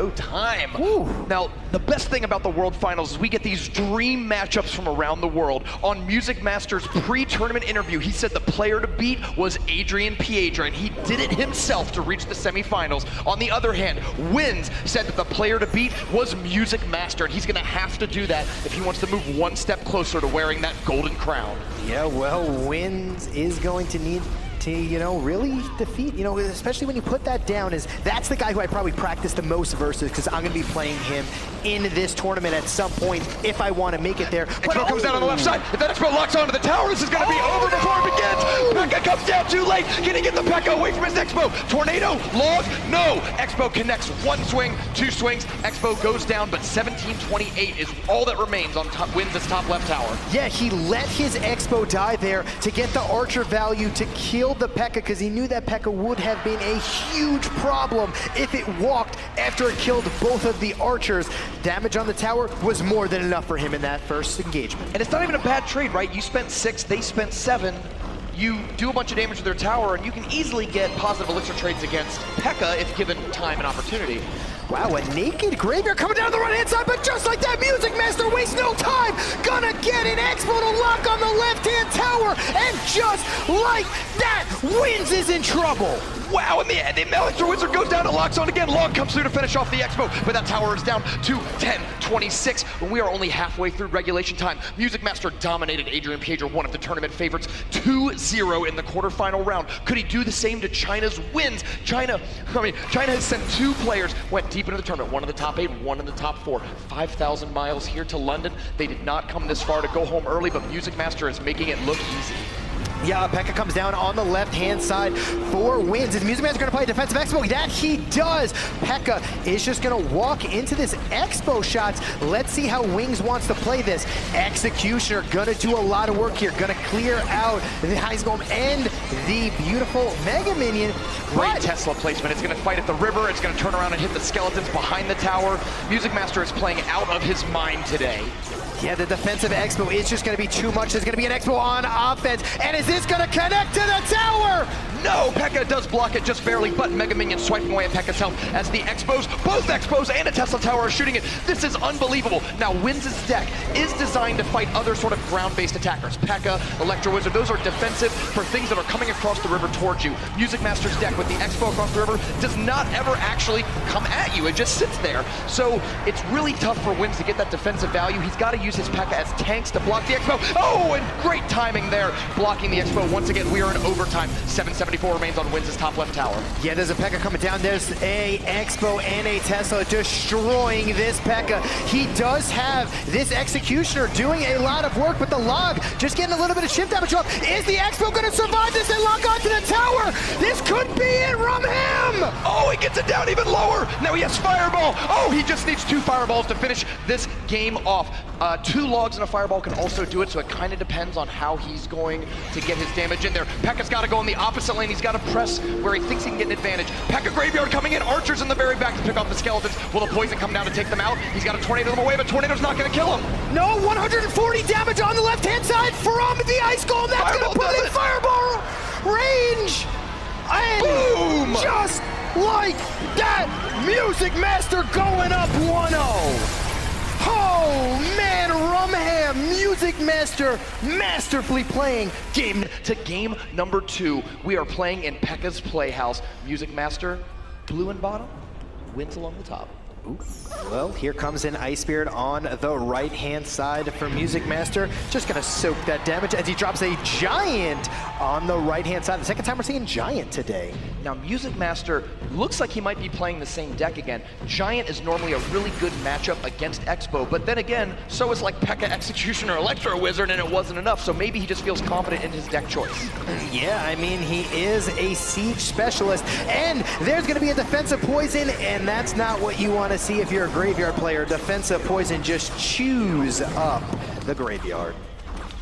no time. Ooh. Now, the best thing about the World Finals is we get these dream matchups from around the world. On MusicMaster's pre-tournament interview, he said the player to beat was Adrian Piedra, and he did it himself to reach the semifinals. On the other hand, Wins said that the player to beat was MusicMaster, and he's gonna have to do that if he wants to move one step closer to wearing that golden crown. Yeah, well, Wins is going to need to, really defeat, especially when you put that down, that's the guy who I probably practice the most versus, because I'm going to be playing him in this tournament at some point if I want to make it there. But comes down on the left side. If that Expo locks onto the tower, this is going to be over before it begins. Pekka comes down too late. Can he get the Pekka away from his Expo? Tornado, log, no. Expo connects one swing, two swings. Expo goes down, but 1728 is all that remains on top, Wins his top left tower. Yeah, he let his Expo die there to get the Archer value to kill the Pekka, because he knew that Pekka would have been a huge problem if it walked after it killed both of the Archers. Damage on the tower was more than enough for him in that first engagement. And it's not even a bad trade, right? You spent 6, they spent 7. You do a bunch of damage to their tower, and you can easily get positive elixir trades against Pekka if given time and opportunity. Wow, a naked Graveyard coming down the right-hand side, but just like that, MusicMaster wastes no time. Gonna get an Expo to lock on the left-hand tower, and just like that, Wins is in trouble. Wow, and the Electro Wizard goes down and locks on again. Log comes through to finish off the Expo, but that tower is down to 10-26. When we are only halfway through regulation time, MusicMaster dominated Adrian Piedra, one of the tournament favorites, 2-0 in the quarterfinal round. Could he do the same to China's Wins? China has sent 2 players, went deep into the tournament, one in the top 8, one in the top 4. 5,000 miles here to London. They did not come this far to go home early, but MusicMaster is making it look easy. Yeah, Pekka comes down on the left-hand side for Wins. Is MusicMaster going to play defensive Expo? That he does. Pekka is just going to walk into this Expo shots. Let's see how Wings wants to play this. Executioner going to do a lot of work here. Going to clear out the He's going to end the beautiful Mega Minion. Great Tesla placement. It's going to fight at the river. It's going to turn around and hit the skeletons behind the tower. MusicMaster is playing out of his mind today. Yeah, the defensive Expo is just going to be too much. There's going to be an Expo on offense. And is this going to connect to the tower? No, Pekka does block it just barely, but Mega Minion swiping away at Pekka's health as the Expos, both Expos and a Tesla Tower are shooting it. This is unbelievable. Now, Wins' deck is designed to fight other sort of ground-based attackers. Pekka, Electro Wizard, those are defensive for things that are coming across the river towards you. MusicMaster's deck with the Expo across the river does not ever actually come at you. It just sits there. So it's really tough for Wins to get that defensive value. He's got to use his Pekka as tanks to block the Expo. Oh, and great timing there, blocking the Expo. Once again, we are in overtime. 774 remains on Wins' top left tower. Yeah, there's a Pekka coming down. There's a Expo and a Tesla destroying this Pekka. He does have this Executioner doing a lot of work, but the Log just getting a little bit of shift damage off. Is the Expo going to survive this and lock onto the tower? This could be it from him! Oh, he gets it down even lower. Now he has Fireball. Oh, he just needs 2 Fireballs to finish this game off. 2 Logs and a Fireball can also do it, so it kind of depends on how he's going to get his damage in there. Pekka's got to go in the opposite lane. He's got to press where he thinks he can get an advantage. Pekka Graveyard coming in. Archers in the very back to pick off the skeletons. Will the Poison come down to take them out? He's got to Tornado them away, but Tornado's not going to kill him. No, 140 damage on the left-hand side from the Ice Golem. That's going to put in Fireball range. And boom! Just like that, MusicMaster going up 1-0. Oh man, Rumham, MusicMaster masterfully playing game to game number 2. We are playing in Pekka's Playhouse. MusicMaster, blue and bottom, Wins along the top. Ooh. Well, here comes an Ice Spirit on the right-hand side for MusicMaster. Just gonna soak that damage as he drops a Giant on the right-hand side. The second time we're seeing Giant today. Now, MusicMaster looks like he might be playing the same deck again. Giant is normally a really good matchup against Expo, but then again, so is like Pekka Executioner, Electro Wizard, and it wasn't enough, so maybe he just feels confident in his deck choice. Yeah, I mean, he is a Siege specialist, and there's gonna be a defensive Poison, and that's not what you want to see if you're a Graveyard player. Defensive Poison just chews up the Graveyard.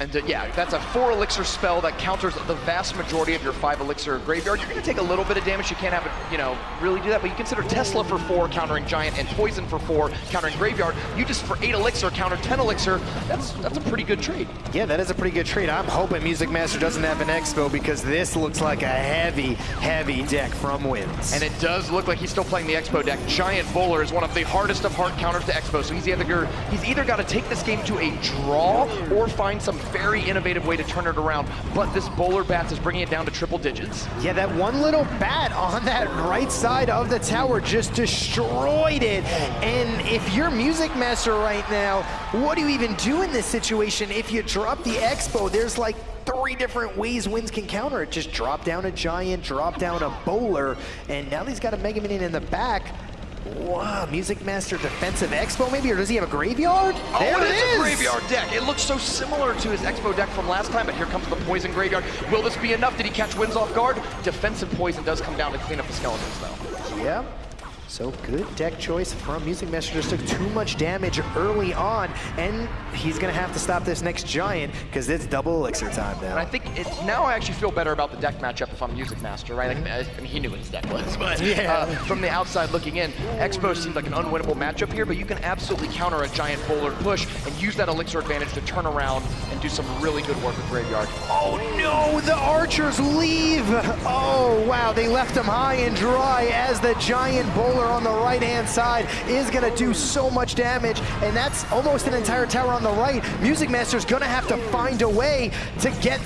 And yeah, that's a 4 elixir spell that counters the vast majority of your 5 elixir graveyard. You're gonna take a little bit of damage. You can't have it, you know, really do that, but you consider Tesla for 4 countering Giant and Poison for 4 countering Graveyard. You just for 8 elixir counter 10 elixir. That's a pretty good trade. Yeah, that is a pretty good trade. I'm hoping MusicMaster doesn't have an Expo because this looks like a heavy, heavy deck from Wins. And it does look like he's still playing the Expo deck. Giant Bowler is one of the hardest of hard counters to Expo, so he's either got to take this game to a draw or find some very innovative way to turn it around, but this Bowler Bats is bringing it down to triple digits. Yeah, that one little bat on that right side of the tower just destroyed it. And if you're MusicMaster right now, what do you even do in this situation? If you drop the Expo, there's like 3 different ways Wins can counter it. Just drop down a Giant, drop down a Bowler, and now he's got a Mega Minion in the back. Wow, MusicMaster defensive Expo maybe, or does he have a graveyard? There it is! A graveyard deck. It looks so similar to his Expo deck from last time, but here comes the Poison Graveyard. Will this be enough? Did he catch Wins off guard? Defensive Poison does come down to clean up the skeletons, though. Yeah. So good deck choice from MusicMaster. Just took too much damage early on, and he's gonna have to stop this next Giant because it's double elixir time now. And I think now I actually feel better about the deck matchup if I'm MusicMaster, right? Like, I mean, he knew what his deck was, but yeah. From the outside looking in, Expo seems like an unwinnable matchup here, but you can absolutely counter a Giant Bowler push and use that elixir advantage to turn around and do some really good work with Graveyard. Oh no, the Archers leave! Oh wow, they left him high and dry as the Giant Bowler on the right-hand side is gonna do so much damage, and that's almost an entire tower on the right. MusicMaster's gonna have to find a way to get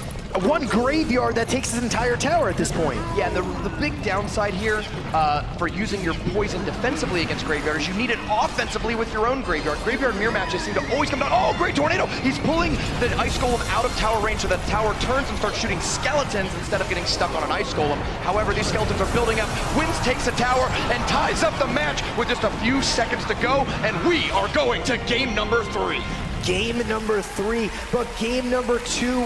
one graveyard that takes his entire tower at this point. Yeah, the big downside here for using your poison defensively against Graveyard is you need it offensively with your own Graveyard. Graveyard mirror matches seem to always come down. Oh, great tornado! He's pulling the Ice Golem out of tower range so that the tower turns and starts shooting skeletons instead of getting stuck on an Ice Golem. However, these skeletons are building up. Wins takes a tower and ties up the match with just a few seconds to go, and we are going to game number 3. Game number 3, but game number 2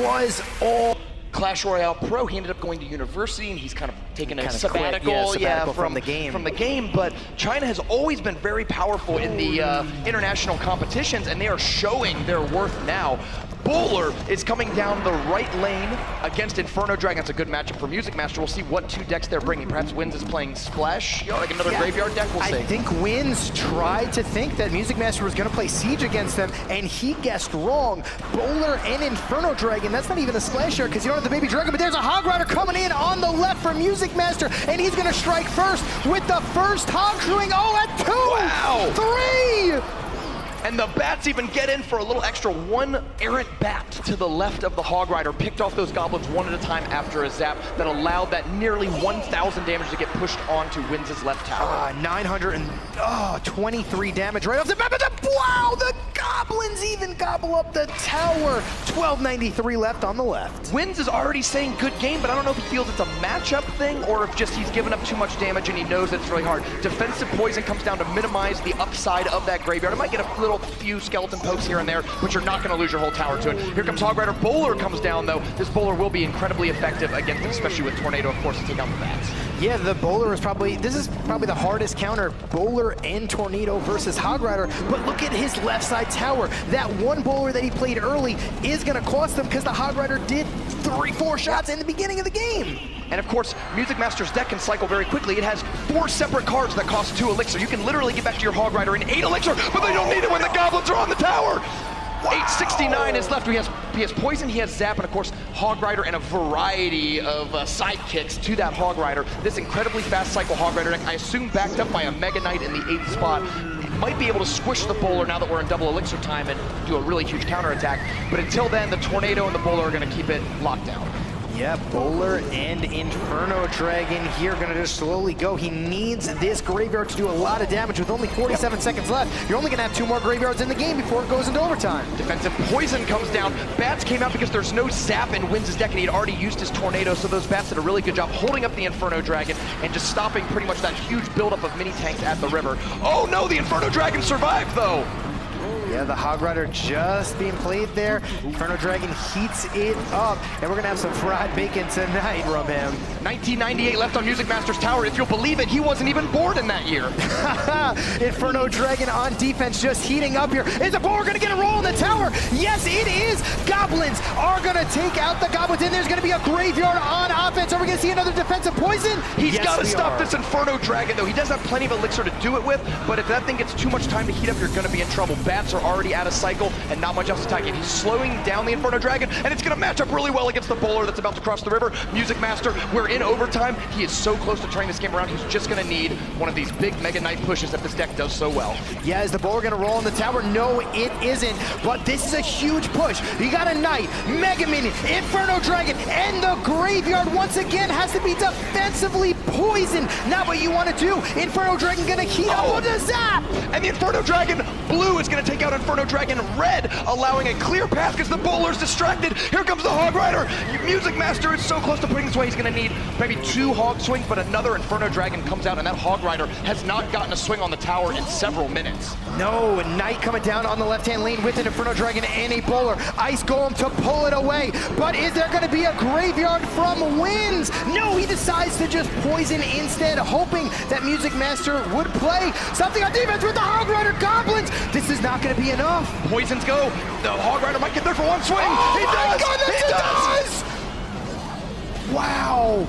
was all Clash Royale Pro. He ended up going to university, and he's kind of taken a sabbatical, from the game. But China has always been very powerful in the international competitions, and they are showing their worth now. Bowler is coming down the right lane against Inferno Dragon. That's a good matchup for MusicMaster. We'll see what 2 decks they're bringing. Perhaps Wins is playing Splash, like another graveyard deck, we'll see. I think Wins tried to think that MusicMaster was gonna play Siege against them, and he guessed wrong. Bowler and Inferno Dragon, that's not even a Splash here because you don't have the Baby Dragon, but there's a Hog Rider coming in on the left for MusicMaster, and he's gonna strike first with the first Hog Swing. Oh, at 2! Wow! 3! And the bats even get in for a little extra. 1 errant bat to the left of the Hog Rider picked off those goblins one at a time after a zap that allowed that nearly 1,000 damage to get pushed onto Wins' left tower. 923 damage right off the bat. Wow, the goblins even gobble up the tower. 1293 left on the left. Wins is already saying good game, but I don't know if he feels it's a matchup thing or if just he's given up too much damage and he knows it's really hard. Defensive Poison comes down to minimize the upside of that graveyard. It might get a few skeleton pokes here and there, but you're not going to lose your whole tower to it. Here comes Hog Rider. Bowler comes down, though. This Bowler will be incredibly effective against them, especially with Tornado, of course, to take out the bats. Yeah, the Bowler is this is probably the hardest counter, Bowler and Tornado versus Hog Rider, but look at his left side tower. That one Bowler that he played early is going to cost them because the Hog Rider did 3-4 shots in the beginning of the game. And of course, MusicMaster's deck can cycle very quickly. It has 4 separate cards that cost 2 elixir. You can literally get back to your Hog Rider in 8 elixir, but they don't need it when the goblins are on the tower. 869 is left. He has Poison, he has Zap, and of course, Hog Rider and a variety of sidekicks to that Hog Rider. This incredibly fast cycle Hog Rider deck, I assume backed up by a Mega Knight in the 8th spot, might be able to squish the Bowler now that we're in double elixir time and do a really huge counterattack. But until then, the Tornado and the Bowler are going to keep it locked down. Yeah, Bowler and Inferno Dragon here gonna just slowly go. He needs this graveyard to do a lot of damage with only 47 seconds left. You're only gonna have 2 more graveyards in the game before it goes into overtime. Defensive Poison comes down. Bats came out because there's no Zap in Wins' deck and he had already used his Tornado, so those Bats did a really good job holding up the Inferno Dragon and just stopping pretty much that huge buildup of mini tanks at the river. Oh no, the Inferno Dragon survived though! Yeah, the Hog Rider just being played there. Inferno Dragon heats it up, and we're gonna have some fried bacon tonight from him. 1998 left on MusicMaster's tower. If you'll believe it, he wasn't even born in that year. Inferno Dragon on defense, just heating up here. Is the Bowler gonna get a roll in the tower? Yes, it is. Goblins are gonna take out the Goblins, and there's gonna be a graveyard on offense. Are we gonna see another defensive poison? He's got to stop this Inferno Dragon, though. He does have plenty of elixir to do it with, but if that thing gets too much time to heat up, you're gonna be in trouble. Bats are already out of cycle, and not much else attacking. He's slowing down the Inferno Dragon, and it's gonna match up really well against the Bowler that's about to cross the river. MusicMaster, we're in overtime. He is so close to turning this game around. He's just gonna need one of these big Mega Knight pushes that this deck does so well. Yeah, is the Bowler gonna roll in the tower? No, it isn't, but this is a huge push. You got a Knight, Mega Minion, Inferno Dragon, and the graveyard once again has to be defensively poisoned. Not what you want to do. Inferno Dragon gonna heat up on the zap! And the Inferno Dragon blue is gonna take out Inferno Dragon red, allowing a clear path because the Bowler's distracted. Here comes the Hog Rider. MusicMaster is so close to putting this away. He's gonna need maybe 2 Hog swings, but another Inferno Dragon comes out, and that Hog Rider has not gotten a swing on the tower in several minutes. No, Knight coming down on the left-hand lane with an Inferno Dragon and a Bowler. Ice Golem to pull it away, but is there gonna be a graveyard from Wins? No, he decides to just poison instead, hoping that MusicMaster would play something on defense with the Hog Rider Goblins. This is not gonna be enough. Poisons go. The Hog Rider might get there for one swing. Oh he my does! goodness, he does! Wow,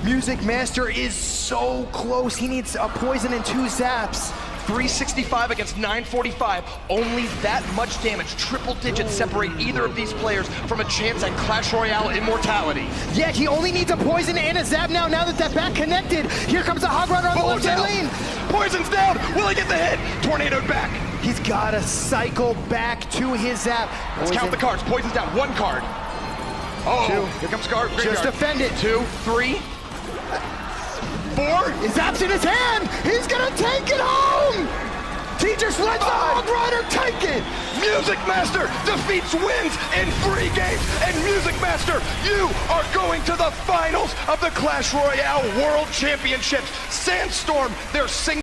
MusicMaster is so close. He needs a poison and 2 zaps. 365 against 945. Only that much damage. Triple digits separate either of these players from a chance at Clash Royale immortality. Yeah, he only needs a poison and a zap now that that back connected. Here comes the Hog Rider on the left lane. Poison's down. Will he get the hit? Tornadoed back. He's got to cycle back to his zap. Let's count the cards. Poison's down. 1 card. Oh, 2. Here comes Scar. Just defend it. 2, 3. 4. His zap's in his hand. He's gonna take it home. Teachers, let the Hog Rider take it. MusicMaster defeats Wins in 3 games, and MusicMaster, you are going to the finals of the Clash Royale World Championships. Sandstorm, their single